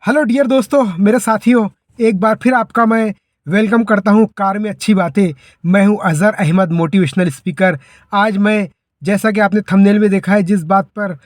Hello dear दोस्तों, मेरे साथियों, एक बार फिर आपका मैं वेलकम करता हूं कार में अच्छी बातें। मैं हूं अज़हर अहमद, मोटिवेशनल स्पीकर। आज मैं, जैसा कि आपने थंबनेल में देखा है, जिस बात पर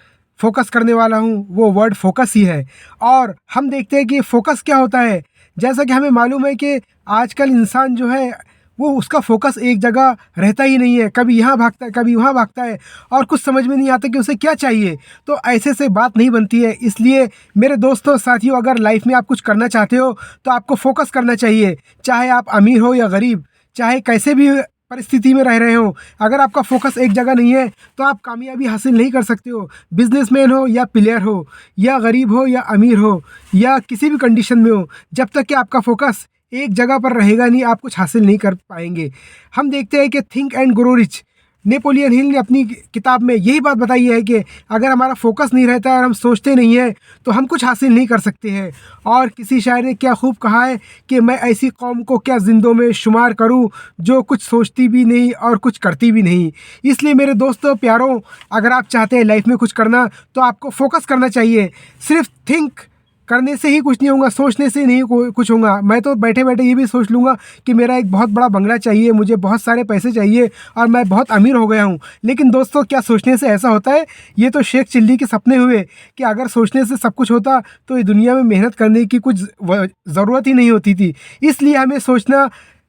फोकस करने वाला हूं वो वर्ड फोकस ही है। और हम देखते हैं कि फोकस क्या होता है। जैसा कि हमें मालूम है कि आजकल इंसान जो है वो उसका फोकस एक जगह रहता ही नहीं है, कभी यहाँ भागता है कभी वहाँ भागता है और कुछ समझ में नहीं आता कि उसे क्या चाहिए। तो ऐसे से बात नहीं बनती है। इसलिए मेरे दोस्तों, साथियों, अगर लाइफ में आप कुछ करना चाहते हो तो आपको फोकस करना चाहिए। चाहे आप अमीर हो या गरीब, चाहे कैसे भी परिस्थिति में रह रहे हो, अगर आपका फोकस एक जगह नहीं है तो आप कामयाबी हासिल नहीं कर सकते हो। बिजनेसमैन हो या प्लेयर हो, या गरीब हो या अमीर हो, या किसी भी कंडीशन में हो, जब तक कि आपका फोकस एक जगह पर रहेगा नहीं, आप कुछ हासिल नहीं कर पाएंगे। हम देखते हैं कि think and grow rich, Napoleon Hill ने अपनी किताब में यही बात बताई है कि अगर हमारा फोकस नहीं रहता है और हम सोचते नहीं हैं तो हम कुछ हासिल नहीं कर सकते हैं। और किसी शायर ने क्या खूब कहा है कि मैं ऐसी कौम को क्या जिंदों में शुमार करूं जो कुछ सोचती भी नहीं और कुछ करती भी नहीं। इसलिए मेरे दोस्तों प्यारों, अगर आप चाहते हैं लाइफ में कुछ करना तो आपको फोकस करना चाहिए। सिर्फ थिंक करने से ही कुछ नहीं होगा, सोचने से नहीं कुछ होगा। मैं तो बैठे बैठे ये भी सोच लूँगा कि मेरा एक बहुत बड़ा बंगला चाहिए, मुझे बहुत सारे पैसे चाहिए और मैं बहुत अमीर हो गया हूँ। लेकिन दोस्तों, क्या सोचने से ऐसा होता है? ये तो शेख चिल्ली के सपने हुए कि अगर सोचने से सब कुछ होता तो ये दुनिया में मेहनत करने की कुछ ज़रूरत ही नहीं होती थी। इसलिए हमें सोचना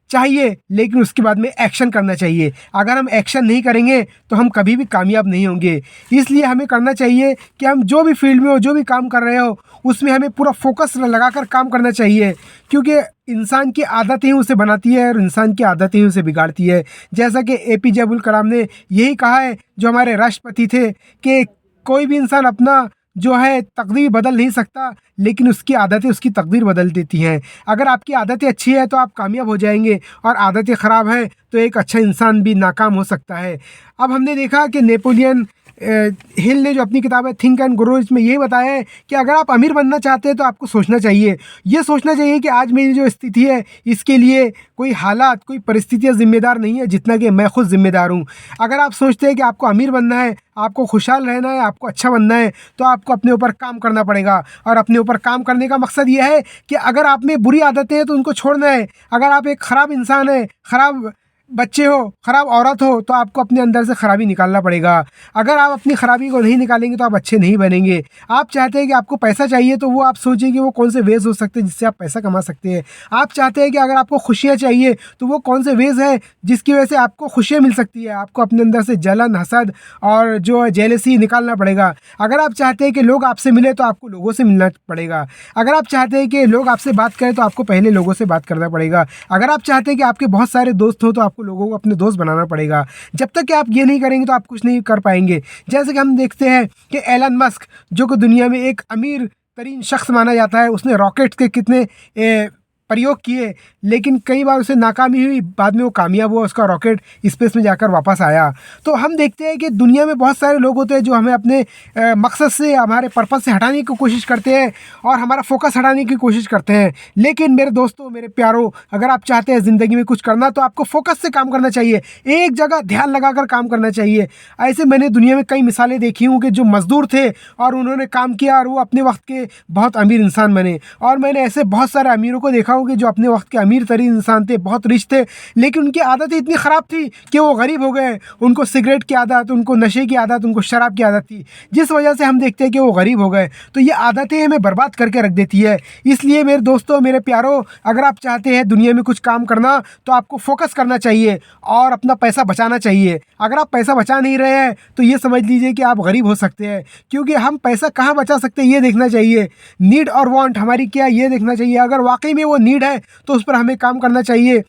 चाहिए, लेकिन उसके बाद में एक्शन करना चाहिए। अगर हम एक्शन नहीं करेंगे तो हम कभी भी कामयाब नहीं होंगे। इसलिए हमें करना चाहिए कि हम जो भी फील्ड में हो, जो भी काम कर रहे हो, उसमें हमें पूरा फोकस लगाकर काम करना चाहिए। क्योंकि इंसान की आदतें ही उसे बनाती है और इंसान की आदतें ही उसे बिगाड़ती है। जैसा कि APJ अब्दुल कलाम ने यही कहा है, जो हमारे राष्ट्रपति थे, कि कोई भी इंसान अपना जो है तकदीर बदल नहीं सकता, लेकिन उसकी आदतें उसकी तकदीर बदल देती हैं। अगर आपकी आदतें अच्छी है तो आप कामयाब हो जाएंगे, और आदतें ख़राब हैं तो एक अच्छा इंसान भी नाकाम हो सकता है। अब हमने देखा कि नेपोलियन हिल ने जो अपनी किताब है थिंक एंड ग्रो, इसमें यही बताया है कि अगर आप अमीर बनना चाहते हैं तो आपको सोचना चाहिए। ये सोचना चाहिए कि आज मेरी जो स्थिति है इसके लिए कोई हालात, कोई परिस्थितियाँ ज़िम्मेदार नहीं है जितना कि मैं खुद ज़िम्मेदार हूँ। अगर आप सोचते हैं कि आपको अमीर बनना है, आपको खुशहाल रहना है, आपको अच्छा बनना है, तो आपको अपने ऊपर काम करना पड़ेगा। और अपने ऊपर काम करने का मकसद ये है कि अगर आप में बुरी आदतें हैं तो उनको छोड़ना है। अगर आप एक ख़राब इंसान है, ख़राब बच्चे हो, ख़राब औरत हो, तो आपको अपने अंदर से ख़राबी निकालना पड़ेगा। अगर आप अपनी ख़राबी को नहीं निकालेंगे तो आप अच्छे नहीं बनेंगे। आप चाहते हैं कि आपको पैसा चाहिए, तो वो आप सोचिए कि वो कौन से वेज़ हो सकते हैं जिससे आप पैसा कमा सकते हैं। आप चाहते हैं कि अगर आपको खुशियाँ चाहिए तो वो कौन से वेज़ है जिसकी वजह से आपको खुशियाँ मिल सकती है। आपको अपने अंदर से जलन, हसद और जो जेलसी निकालना पड़ेगा। अगर आप चाहते हैं कि लोग आपसे मिले तो आपको लोगों से मिलना पड़ेगा। अगर आप चाहते हैं कि लोग आपसे बात करें तो आपको पहले लोगों से बात करना पड़ेगा। अगर आप चाहते हैं कि आपके बहुत सारे दोस्त हो तो आपको लोगों को अपने दोस्त बनाना पड़ेगा। जब तक कि आप ये नहीं करेंगे तो आप कुछ नहीं कर पाएंगे। जैसे कि हम देखते हैं कि एलन मस्क, जो कि दुनिया में एक अमीर तरीन शख्स माना जाता है, उसने रॉकेट के कितने प्रयोग किए, लेकिन कई बार उसे नाकामी हुई, बाद में वो कामयाब हुआ, उसका रॉकेट स्पेस में जाकर वापस आया। तो हम देखते हैं कि दुनिया में बहुत सारे लोग होते हैं जो हमें अपने मकसद से, हमारे पर्पस से हटाने की कोशिश करते हैं और हमारा फोकस हटाने की कोशिश करते हैं। लेकिन मेरे दोस्तों, मेरे प्यारों, अगर आप चाहते हैं ज़िंदगी में कुछ करना तो आपको फोकस से काम करना चाहिए, एक जगह ध्यान लगाकर काम करना चाहिए। ऐसे मैंने दुनिया में कई मिसालें देखी हूँ कि जो मज़दूर थे और उन्होंने काम किया और वो अपने वक्त के बहुत अमीर इंसान बने। और मैंने ऐसे बहुत सारे अमीरों को देखा कि जो अपने वक्त के अमीर तरीन इंसान थे, बहुत रिच थे, लेकिन उनकी आदतें इतनी ख़राब थी कि वो गरीब हो गए। उनको सिगरेट की आदत, उनको नशे की आदत, उनको शराब की आदत थी, जिस वजह से हम देखते हैं कि वो गरीब हो गए। तो ये आदतें हमें बर्बाद करके रख देती है। इसलिए मेरे दोस्तों, मेरे प्यारों, अगर आप चाहते हैं दुनिया में कुछ काम करना तो आपको फोकस करना चाहिए और अपना पैसा बचाना चाहिए। अगर आप पैसा बचा नहीं रहे हैं तो ये समझ लीजिए कि आप गरीब हो सकते हैं। क्योंकि हम पैसा कहाँ बचा सकते हैं ये देखना चाहिए। नीड और वांट हमारी क्या, ये देखना चाहिए। अगर वाकई में वो नीड है तो उस पर हमें काम करना चाहिए,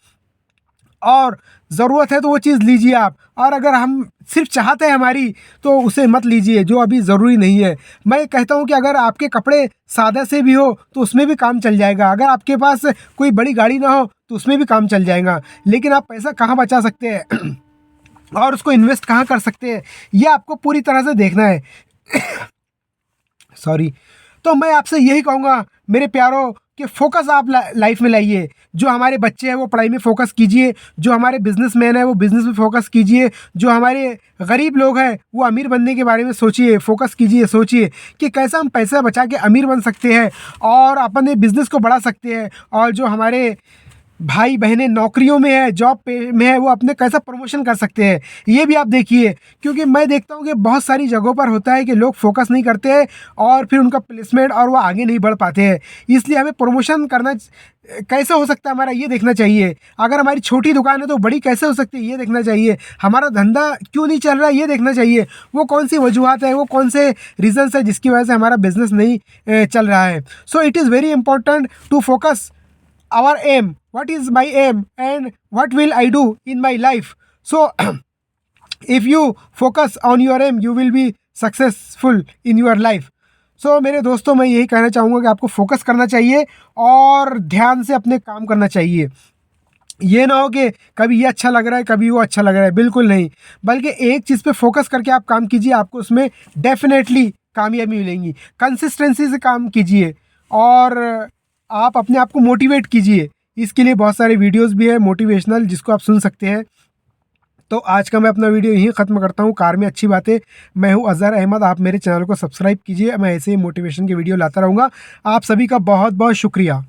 और ज़रूरत है तो वो चीज़ लीजिए आप। और अगर हम सिर्फ चाहते हैं हमारी, तो उसे मत लीजिए जो अभी ज़रूरी नहीं है। मैं कहता हूँ कि अगर आपके कपड़े सादा से भी हो तो उसमें भी काम चल जाएगा। अगर आपके पास कोई बड़ी गाड़ी ना हो तो उसमें भी काम चल जाएगा। लेकिन आप पैसा कहाँ बचा सकते हैं और उसको इन्वेस्ट कहाँ कर सकते हैं, ये आपको पूरी तरह से देखना है। सॉरी। तो मैं आपसे यही कहूँगा मेरे प्यारों कि फोकस आप लाइफ में लाइए। जो हमारे बच्चे हैं वो पढ़ाई में फोकस कीजिए, जो हमारे बिजनेसमैन है वो बिजनेस में फोकस कीजिए, जो हमारे गरीब लोग हैं वो अमीर बनने के बारे में सोचिए, फोकस कीजिए, सोचिए कि कैसे हम पैसा बचा के अमीर बन सकते हैं और अपने बिजनेस को बढ़ा सकते हैं। और जो हमारे भाई बहनें नौकरियों में है, जॉब पे में है, वो अपने कैसा प्रमोशन कर सकते हैं, ये भी आप देखिए। क्योंकि मैं देखता हूँ कि बहुत सारी जगहों पर होता है कि लोग फोकस नहीं करते हैं और फिर उनका प्लेसमेंट और वो आगे नहीं बढ़ पाते हैं। इसलिए हमें प्रमोशन करना कैसे हो सकता है हमारा, ये देखना चाहिए। अगर हमारी छोटी दुकान है तो बड़ी कैसे हो सकती है, ये देखना चाहिए। हमारा धंधा क्यों नहीं चल रहा है, ये देखना चाहिए। वो कौन सी वजूहत है, वो कौन से रीजन्स है जिसकी वजह से हमारा बिजनेस नहीं चल रहा है। So it is very important to focus our aim, what is my aim and what will I do in my life. So if you focus on your aim you will be successful in your life. So मेरे दोस्तों, मैं यही कहना चाहूँगा कि आपको focus करना चाहिए और ध्यान से अपने काम करना चाहिए। ये ना हो कि कभी ये अच्छा लग रहा है कभी वो अच्छा लग रहा है, बिल्कुल नहीं। बल्कि एक चीज़ पे फोकस करके आप काम कीजिए, आपको उसमें डेफिनेटली कामयाबी मिलेंगी। कंसिस्टेंसी से काम कीजिए और आप अपने आप को मोटिवेट कीजिए। इसके लिए बहुत सारे वीडियोस भी है मोटिवेशनल, जिसको आप सुन सकते हैं। तो आज का मैं अपना वीडियो यहीं ख़त्म करता हूँ। कार में अच्छी बातें। मैं हूँ अज़हर अहमद। आप मेरे चैनल को सब्सक्राइब कीजिए, मैं ऐसे ही मोटिवेशन के वीडियो लाता रहूँगा। आप सभी का बहुत बहुत शुक्रिया।